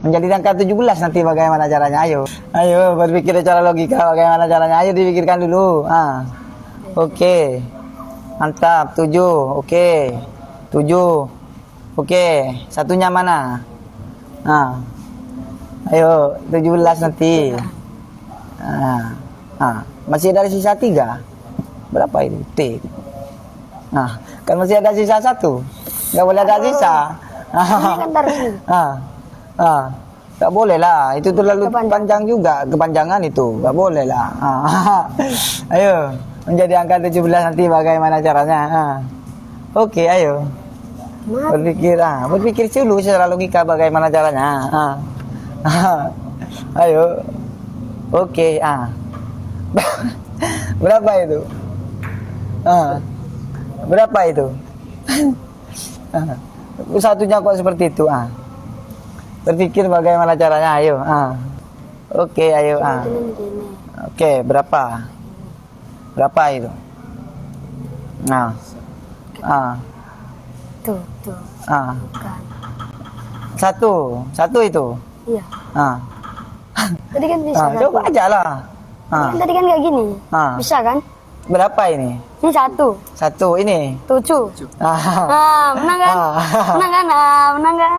menjadi angka 17 nanti bagaimana caranya? Ayo. Ayo berpikir secara logika bagaimana caranya. Ayo dipikirkan dulu. Oke. Mantap. 7. Oke. 7. Oke. Satunya mana? Ayo 17 nanti. Masih ada sisa 3. Berapa ini? T. Kan masih ada sisa 1. Nggak boleh ada sisa. Nggak boleh lah, itu terlalu panjang juga, kepanjangan itu, nggak boleh lah. Ayo, menjadi angka 17 nanti bagaimana caranya? Oke, ayo. Berpikir dulu secara logika bagaimana caranya. Ayo. Oke, berapa itu? Berapa itu? Satunya kok seperti itu. Berpikir bagaimana caranya, ayo. Oke, ayo. Oke, berapa? Berapa itu? Tuh. Satu itu. Iya. Tadi kan bisa kan? Coba aja lah. Tadi kan kayak gini. Bisa kan? Berapa ini? Ini 1. Satu ini. 7. Menang kan? Menang kan? Menang kan?